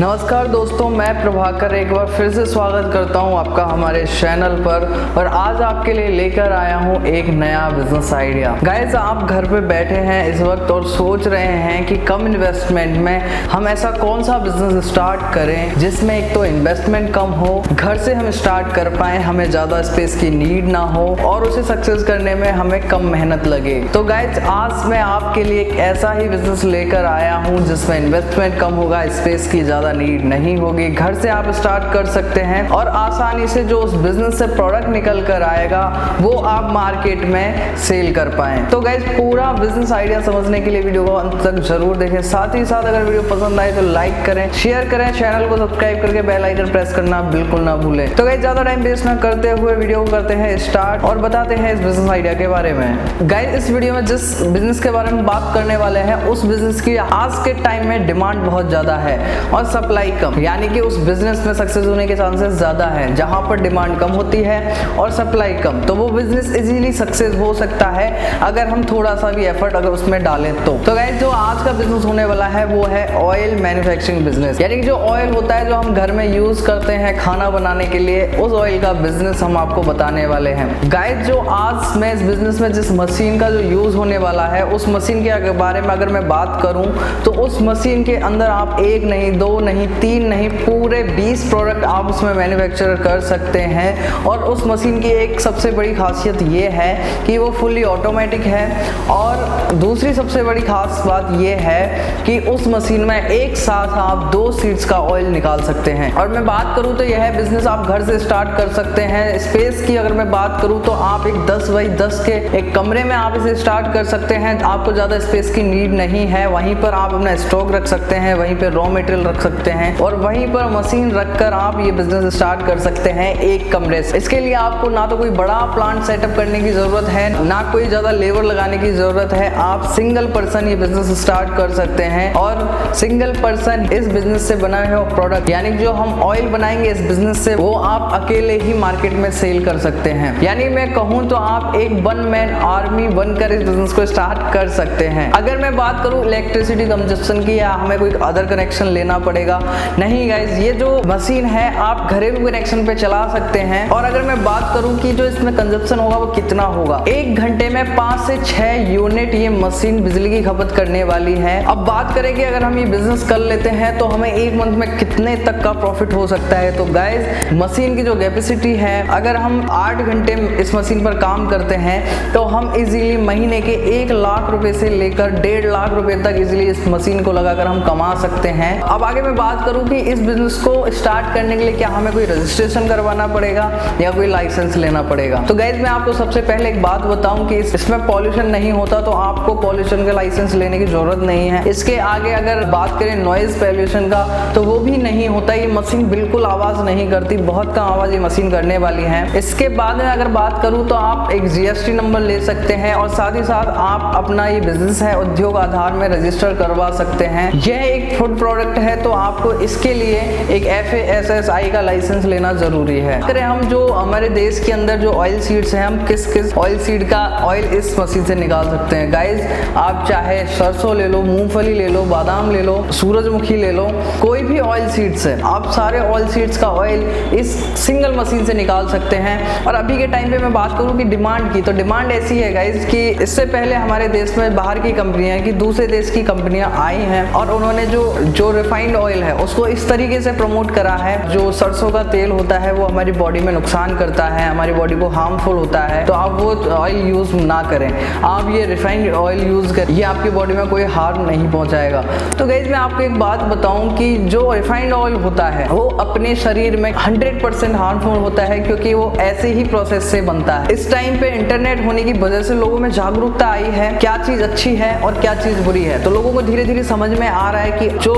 नमस्कार दोस्तों, मैं प्रभाकर एक बार फिर से स्वागत करता हूं आपका हमारे चैनल पर। और आज आपके लिए लेकर आया हूं एक नया बिजनेस आइडिया। गाइस, आप घर पे बैठे हैं इस वक्त और सोच रहे हैं कि कम इन्वेस्टमेंट में हम ऐसा कौन सा बिजनेस स्टार्ट करें जिसमें एक तो इन्वेस्टमेंट कम हो, घर से हम स्टार्ट कर पाए, हमें ज़्यादा स्पेस की नीड ना हो और उसे सक्सेस करने में हमें कम मेहनत लगे। तो गाइस, आज मैं आपके लिए एक ऐसा ही बिजनेस लेकर आया हूँ जिसमें इन्वेस्टमेंट कम होगा, स्पेस की ज़्यादा नीड नहीं होगी, घर से आप स्टार्ट कर सकते हैं और आसानी से जो उस बिजनेस से प्रोडक्ट निकल कर आएगा वो आप मार्केट में सेल कर पाएं। तो गाइस, पूरा बिजनेस आइडिया समझने के लिए वीडियो को अंत तक जरूर देखें। साथ ही साथ अगर वीडियो पसंद आए तो लाइक करें, शेयर करें, चैनल को सब्सक्राइब करके बेल आइकन प्रेस करना बिल्कुल ना भूलें। तो गाइस, ज्यादा टाइम वेस्ट ना करते हुए वीडियो को करते हैं स्टार्ट और बताते हैं इस बिजनेस आइडिया के बारे में। गाइस, इस वीडियो में जिस बिजनेस के बारे में बात करने वाले हैं उस बिजनेस की आज के टाइम में डिमांड बहुत ज्यादा है और सप्लाई कम, यानी कि उस बिजनेस में सक्सेस होने के चांसेस ज्यादा है। जहां पर डिमांड कम होती है और सप्लाई कम, तो वो बिजनेस इजीली सक्सेस हो सकता है अगर हम थोड़ा सा भी एफर्ट अगर उसमें डालें तो गाइस, जो आज का बिजनेस होने वाला है वो है ऑयल मैन्युफैक्चरिंग बिजनेस, यानी कि जो ऑयल होता है जो हम घर में यूज करते हैं खाना बनाने के लिए, उस ऑयल का बिजनेस हम आपको बताने वाले हैं। गाइस, जो आज मैं इस बिजनेस में जिस मशीन का जो यूज होने वाला है उस मशीन के बारे में अगर मैं बात करूं तो उस मशीन के अंदर आप एक नहीं, दो नहीं, तीन नहीं, पूरे 20 प्रोडक्ट आप उसमें मैन्युफैक्चर कर सकते हैं। और उस मशीन की एक सबसे बड़ी खासियत ये है कि वो फुली ऑटोमेटिक है और दूसरी सबसे बड़ी खास बात ये है कि उस मशीन में एक साथ आप 2 सीड्स का ऑयल निकाल सकते हैं। और मैं बात करूं तो यह बिजनेस आप घर से स्टार्ट कर सकते हैं। स्पेस की अगर मैं बात करूं तो आप एक 10 बाई 10 के एक कमरे में आप इसे स्टार्ट कर सकते हैं। आपको ज्यादा स्पेस की नीड नहीं है, वहीं पर आप अपना स्टॉक रख सकते हैं, वहीं पर रॉ मटेरियल रख सकते हैं और वहीं पर मशीन रखकर आप ये बिजनेस स्टार्ट कर सकते हैं एक कमरे से। इसके लिए आपको ना तो कोई बड़ा प्लांट सेटअप करने की जरूरत है, ना कोई ज्यादा लेबर लगाने की जरूरत है। आप सिंगल पर्सन ये बिजनेस स्टार्ट कर सकते हैं और सिंगल पर्सन इस बिजनेस से बना हुआ प्रोडक्ट, यानी जो हम ऑयल बनाएंगे इस बिजनेस से, वो आप अकेले ही मार्केट में सेल कर सकते हैं। यानी मैं कहूँ तो आप एक वन मैन आर्मी बनकर इस बिजनेस को स्टार्ट कर सकते हैं। अगर मैं बात करूँ इलेक्ट्रिसिटी कंजप्शन की या हमें कोई अदर कनेक्शन लेना पड़ेगा, नहीं गाइस, ये जो मशीन है आप घरेलू कनेक्शन पे चला सकते हैं। और अगर मैं बात करूं कि जो इसमें कंजप्शन होगा वो कितना होगा, 1 घंटे में 5 से 6 यूनिट ये मशीन बिजली की खपत करने वाली है। अब बात करें कि अगर हम ये बिजनेस कर लेते हैं तो हमें एक मंथ में कितने तक का प्रॉफिट हो सकता है। तो गाइस, मशीन की जो कैपेसिटी है, अगर हम 8 घंटे इस मशीन पर काम करते हैं तो हम इजीली महीने के 1 लाख रुपए से लेकर 1.5 लाख रुपए तक इजीली इस मशीन को लगाकर हम कमा सकते हैं। अब आगे मैं बात करूं कि इस बिजनेस को स्टार्ट करने के लिए क्या हमें कोई रजिस्ट्रेशन करवाना पड़ेगा या कोई लाइसेंस लेना पड़ेगा। तो गाइस, मैं आपको सबसे पहले एक बात बताऊं कि इसमें पॉल्यूशन नहीं होता, तो आपको पॉल्यूशन का लाइसेंस लेने की जरूरत नहीं है। इसके आगे अगर बात करें नॉइज पॉल्यूशन का, तो वो भी नहीं होता। ये मशीन बिल्कुल आवाज नहीं करती, बहुत कम आवाज ये मशीन करने वाली है। इसके बाद में अगर बात करूं तो आप एक GST नंबर ले सकते हैं और साथ ही साथ आप अपना ये बिजनेस है उद्योग आधार में रजिस्टर करवा सकते हैं। यह एक फूड प्रोडक्ट है तो आपको इसके लिए एक FSSAI का लाइसेंस लेना जरूरी है। अगर हम जो हमारे देश के अंदर जो ऑयल सीड्स हैं, हम किस किस ऑयल सीड का ऑयल इस मशीन से निकाल सकते हैं। गाइस, आप चाहे सरसों ले लो, मूंगफली ले लो, बादाम ले लो, सूरजमुखी ले लो, कोई भी ऑयल सीड्स है, आप सारे ऑयल सीड्स का ऑयल इस सिंगल मशीन से निकाल सकते हैं। और अभी के टाइम पे मैं बात करूं कि डिमांड की, तो डिमांड ऐसी है गाइस कि इससे पहले हमारे देश में बाहर की कंपनियां कि दूसरे देश की कंपनियां आई हैं और उन्होंने जो रिफाइंड ऑयल है उसको इस तरीके से प्रमोट करा है। जो सरसों का तेल होता है वो हमारी बॉडी में नुकसान करता है, हमारी बॉडी को हार्मफुल होता है, तो आप वो ऑयल यूज ना करें, आप ये रिफाइंड ऑयल यूज करें, ये आपकी बॉडी में कोई हार्म नहीं पहुंचाएगा। तो गाइस, मैं आपको एक बात बताऊं कि जो रिफाइंड ऑयल होता है वो अपने शरीर में 100% हार्मफुल होता है, क्योंकि वो ऐसे ही प्रोसेस से बनता है। इस टाइम पे इंटरनेट होने की वजह से लोगों में जागरूकता आई है क्या चीज अच्छी है और क्या चीज बुरी है। तो लोगों को धीरे धीरे समझ में आ रहा है कि जो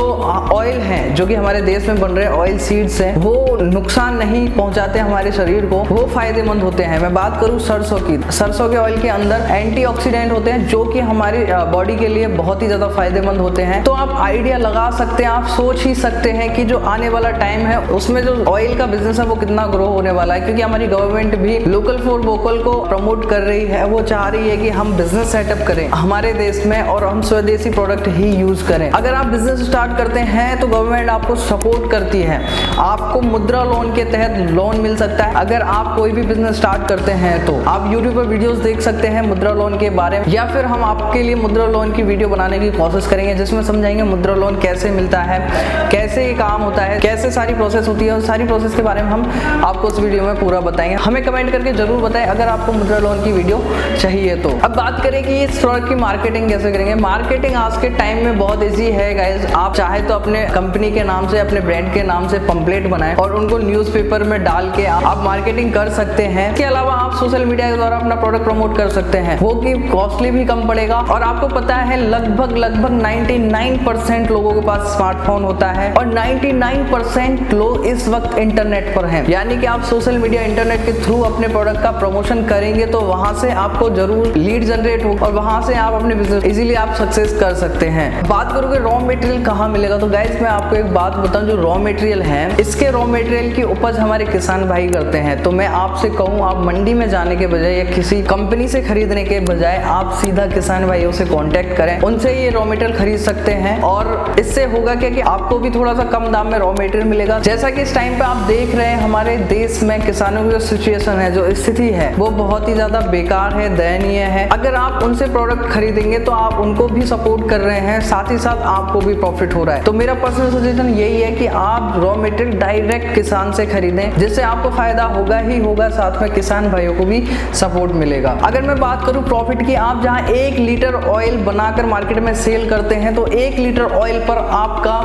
ऑयल है जो कि हमारे देश में बन रहे ऑयल सीड्स हैं वो नुकसान नहीं पहुंचाते हमारे शरीर को, वो फायदेमंद होते हैं। मैं बात करूं सरसों की, सरसों के ऑयल के अंदर एंटीऑक्सीडेंट होते हैं जो कि हमारी बॉडी के लिए बहुत ही ज्यादा फायदेमंद होते हैं। तो आप आइडिया लगा सकते हैं, आप सोच ही सकते हैं कि जो आने वाला टाइम है उसमें जो ऑयल का बिजनेस है वो कितना ग्रो होने वाला है, क्योंकि हमारी गवर्नमेंट भी लोकल फॉर वोकल को प्रमोट कर रही है। वो चाह रही है कि हम बिजनेस सेटअप करें हमारे देश में और हम स्वदेशी प्रोडक्ट ही यूज करें। अगर आप बिजनेस स्टार्ट करते हैं तो गवर्नमेंट आपको सपोर्ट करती है। आपको मुद्रा लोन के तहत लोन मिल सकता है। अगर आप कोई भी बिजनेस स्टार्ट करते हैं तो आप यूट्यूब पर वीडियोस देख सकते हैं मुद्रा लोन के बारे में, या फिर हम आपके लिए मुद्रा लोन की वीडियो बनाने की कोशिश करेंगे जिसमें समझाएंगे मुद्रा लोन कैसे मिलता है, कैसे ये काम होता है, कैसे सारी प्रोसेस होती है, और सारी प्रोसेस के बारे में हम आपको उस वीडियो में पूरा बताएंगे। हमें कमेंट करके जरूर बताएं अगर आपको मुद्रा लोन की वीडियो चाहिए तो। अब बात करें कि इस प्रोडक्ट की मार्केटिंग कैसे करेंगे। मार्केटिंग आज के टाइम में बहुत ईजी है गाइस। आप चाहे तो अपने कंपनी के नाम से, अपने ब्रांड के नाम से पंपलेट बनाएं और उनको न्यूज़पेपर में डाल के आप मार्केटिंग कर सकते हैं। इसके अलावा आप सोशल मीडिया के द्वारा अपना प्रोडक्ट प्रमोट कर सकते हैं, वो कि कॉस्टली भी कम पड़ेगा। और आपको पता है लगभग 99% लोगों के पास स्मार्टफोन होता है और 99% लोग इस वक्त इंटरनेट पर हैं। यानी कि आप सोशल मीडिया, इंटरनेट के थ्रू अपने प्रोडक्ट का प्रमोशन करेंगे तो वहां से आपको जरूर लीड जनरेट होगा और वहां से आप अपने बिजनेस इजीली आप सक्सेस कर सकते हैं। बात करोगे रॉ मटेरियल कहाँ मिलेगा, तो गाइस मैं आपको एक बात बताऊं, जो रॉ मटेरियल है इसके रॉ मटेरियल की उपज हमारे किसान भाई करते हैं। तो मैं आपसे कहूँ आप मंडी में जाने के बजाय या किसी कंपनी से खरीदने के बजाय आप सीधा किसान भाइयों से कांटेक्ट करें, उनसे ये रॉ मटेरियल खरीद सकते हैं। और इससे होगा क्या कि आपको भी थोड़ा सा कम दाम में रॉ मटेरियल मिलेगा। जैसा कि इस टाइम पे आप देख रहे हैं हमारे देश में किसानों की जो सिचुएशन है, जो स्थिति है, वो बहुत ही ज्यादा बेकार है, दयनीय है। अगर आप उनसे प्रोडक्ट खरीदेंगे तो आप उनको भी सपोर्ट कर रहे हैं, साथ ही साथ आपको भी प्रॉफिट हो रहा है। तो मेरा पर्सनल सजेशन यही है कि आप रॉ मटेरियल डायरेक्ट किसान से खरीदें, जिससे आपको फायदा होगा ही होगा, साथ में किसान भाइयों को भी सपोर्ट मिलेगा। अगर मैं बात करूं प्रॉफिट की, आप जहां 1 लीटर ऑयल बनाकर मार्केट में सेल करते हैं तो 1 लीटर ऑयल पर आपका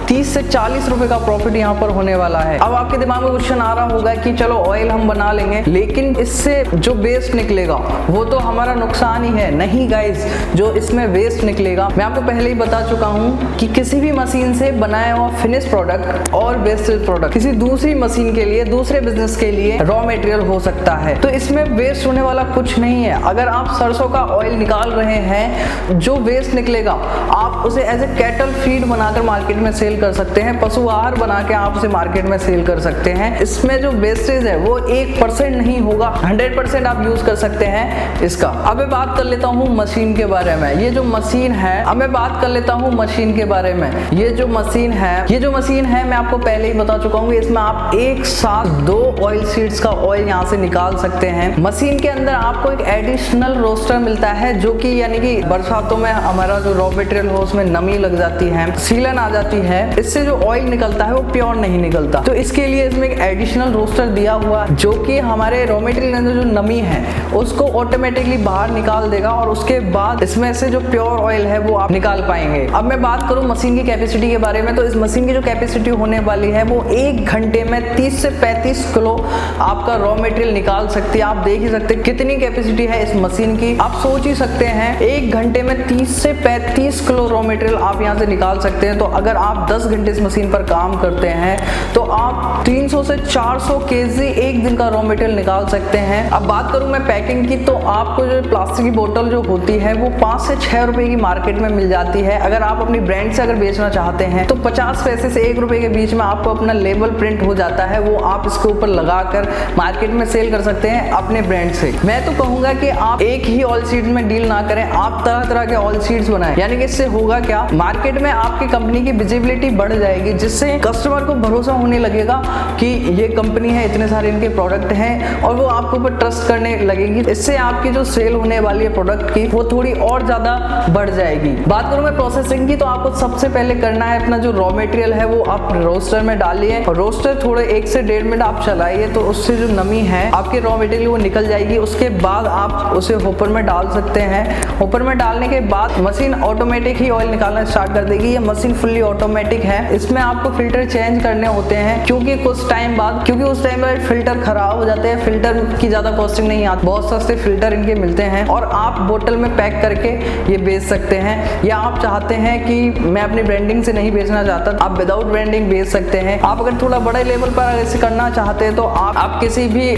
30 से 40 रुपए का प्रॉफिट यहां पर होने वाला है। अब आपके दिमाग में क्वेश्चन आ रहा होगा कि चलो ऑयल हम बना लेंगे, लेकिन इससे जो वेस्ट निकलेगा वो तो हमारा नुकसान ही है। नहीं गाइस, जो इसमें वेस्ट निकलेगा, मैं आपको पहले ही बता चुका हूं कि किसी भी मशीन से बनाया हुआ फिनिश प्रोडक्ट और वेस्टेज प्रोडक्ट किसी दूसरी मशीन के लिए, दूसरे बिजनेस के लिए रॉ मटेरियल हो सकता है। तो इसमें वेस्ट होने वाला कुछ नहीं है। अगर आप सरसों का ऑयल निकाल रहे हैं, जो वेस्ट निकलेगा आप उसे एज ए कैटल फीड बनाकर मार्केट में सेल कर सकते हैं, पशु आहार बना के आप उसे मार्केट में सेल कर सकते हैं। इसमें जो वेस्टेज है वो 1% नहीं होगा, 100% आप यूज कर सकते हैं इसका। अब मैं बात कर लेता हूँ मशीन के बारे में। ये जो मशीन है, अब मैं बात कर लेता हूँ मशीन के बारे में। ये जो मशीन है मैं आपको पहले ही बता चुका हूँ, इसमें आप एक साथ 2 ऑयल सीड्स का ऑयल यहाँ से निकाल सकते हैं। मशीन के अंदर आपको एक एडिशनल रोस्टर मिलता है, जो कि यानी कि बरसातों में हमारा जो रॉ मटेरियल हो उसमें नमी लग जाती है, सीलन आ जाती है, इससे जो ऑयल निकलता है वो प्योर नहीं निकलता। तो इसके लिए इसमें एक एडिशनल रोस्टर दिया हुआ है जो कि हमारे रॉ मटेरियल के अंदर जो नमी है उसको ऑटोमेटिकली बाहर निकाल देगा और उसके बाद इसमें से जो प्योर ऑयल है वो आप निकाल पाएंगे। अब मैं बात करूं मशीन की कैपेसिटी के बारे में, तो इस मशीन की जो कैपेसिटी होने वाली है वो 1 घंटे में 30 से 35 किलो आपका रॉ मटेरियल निकाल सकती है। आप देख ही सकते हैं कितनी कैपेसिटी है इस मशीन की। आप सोच ही सकते हैं 1 घंटे में 30 से 35 किलो रॉ मटेरियल आप यहाँ से निकाल सकते हैं। तो अगर आप 10 घंटे इस मशीन पर काम करते हैं तो आप 300 से 400 केजी एक दिन का रॉ मटेरियल निकाल सकते हैं। अब बात करूं मैं पैकिंग की, तो आपको जो प्लास्टिक की बोतल जो होती है वो 5 से 6 रुपए की मार्केट में मिल जाती है। अगर आप अपनी ब्रांड से अगर बेचना चाहते हैं तो 50 पैसे से 1 रुपए के बीच में आपको अपना लेबल प्रिंट हो जाता है, वो आप इसके ऊपर लगाकर मार्केट में सेल कर सकते हैं अपने ब्रांड से। मैं तो कहूंगा कि आप एक ही ऑयल सीड में डील ना करें, आप तरह तरह के ऑयल सीड्स बनाएं। यानी कि इससे होगा क्या, मार्केट में आपकी कंपनी की विजिबिलिटी बढ़ जाएगी, जिससे कस्टमर को भरोसा होने लगेगा कि ये कंपनी है, इतने सारे इनके प्रोडक्ट हैं और वो आपके ऊपर ट्रस्ट करने लगेगी। इससे आपकी जो सेल होने वाली है प्रोडक्ट की वो थोड़ी और ज्यादा बढ़ जाएगी। बात करूं मैं प्रोसेसिंग की, तो आपको सबसे पहले करना है अपना जो रॉ मटेरियल है वो आप रोस्टर में डालिए और रोस्टर थोड़े 1 से 1.5 मिनट आप चलाइए, तो उससे जो नमी है आपके रॉ मटेरियल वो निकल जाएगी। उसके बाद आप उसे होपर में डाल सकते हैं। होपर में डालने के बाद मशीन ऑटोमेटिक ही ऑयल निकालना स्टार्ट कर देगी। ये मशीन फुल्ली ऑटोमेटिक है। इसमें आपको फिल्टर चेंज करने होते हैं क्योंकि कुछ टाइम बाद, क्योंकि उस टाइम में फिल्टर खराब हो जाते हैं। फिल्टर की ज्यादा कॉस्टिंग नहीं आती, बहुत सस्ते फिल्टर इनके मिलते हैं और आप बोतल में पैक करके ये बेच सकते हैं। या आप चाहते हैं कि मैं अपनी ब्रांडिंग से नहीं बेचना चाहता, आप विदाउट ब्रांडिंग बेच सकते हैं। आप अगर थोड़ा बड़े लेवल पर ऐसे करना चाहते हैं तो आप किसी भी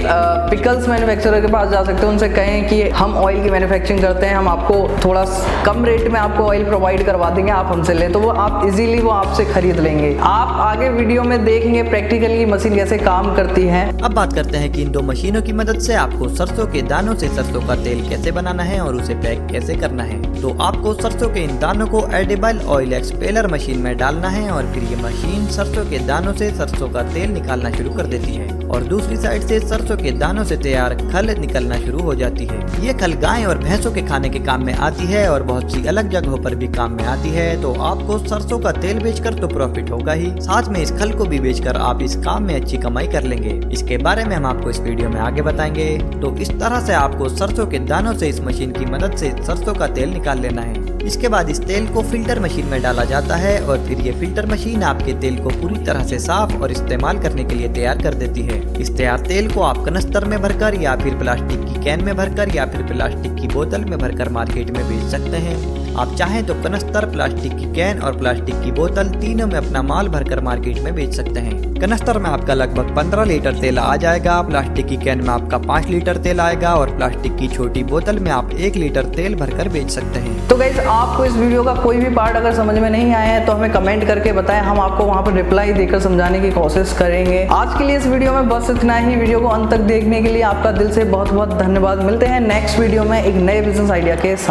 पिकल्स मैन्युफैक्चरर के पास जा सकते हैं, उनसे कहें कि हम ऑयल की मैन्युफैक्चरिंग करते हैं, हम आपको थोड़ा कम रेट में आपको ऑयल प्रोवाइड करवा देंगे, आप हमसे ले तो वो आप इजीली वो आपसे खरीद लेंगे। आप आगे वीडियो में देखेंगे प्रैक्टिकली मशीन कैसे काम करती है। अब बात करते हैं कि इन दो मशीनों की मदद से आपको सरसों के दानों से सरसों का तेल कैसे बनाना है और उसे पैक कैसे करना है। तो आपको सरसों के इन दानों को एडिबल ऑयल एक्सपेलर मशीन में डालना है और फिर ये मशीन सरसों के दानों से सरसों का तेल निकालना शुरू कर देती है और दूसरी साइड से सरसों के दानों से तैयार खल निकलना शुरू हो जाती है। ये खल गाय और भैंसों के खाने के काम में आती है और बहुत सी अलग जगहों पर भी काम में आती है। तो आपको सरसों का तेल बेचकर तो प्रॉफिट होगा ही, साथ में इस खल को भी बेचकर आप इस काम में अच्छी कमाई कर लेंगे। इसके बारे में हम आपको इस वीडियो में आगे बताएंगे। तो इस तरह से आपको सरसों के दानों से इस मशीन की मदद से सरसों का तेल निकाल लेना है। इसके बाद इस तेल को फिल्टर मशीन में डाला जाता है और फिर ये फिल्टर मशीन आपके तेल को पूरी तरह से साफ और इस्तेमाल करने के लिए तैयार कर देती है। इस तैयार तेल को आप कनस्तर में भरकर या फिर प्लास्टिक की कैन में भरकर या फिर प्लास्टिक की बोतल में भरकर मार्केट में बेच सकते हैं। आप चाहें तो कनस्तर, प्लास्टिक की कैन और प्लास्टिक की बोतल तीनों में अपना माल भरकर मार्केट में बेच सकते हैं। कनस्तर में आपका लगभग 15 लीटर तेल आ जाएगा, प्लास्टिक की कैन में आपका 5 लीटर तेल आएगा और प्लास्टिक की छोटी बोतल में आप 1 लीटर तेल भरकर बेच सकते हैं। तो गाइस आपको इस वीडियो का कोई भी पार्ट अगर समझ में नहीं आया है तो हमें कमेंट करके बताएं, हम आपको वहां पर रिप्लाई देकर समझाने की कोशिश करेंगे। आज के लिए इस वीडियो में बस इतना ही। वीडियो को अंत तक देखने के लिए आपका दिल से बहुत बहुत धन्यवाद। मिलते हैं नेक्स्ट वीडियो में एक नए बिजनेस आइडिया के साथ।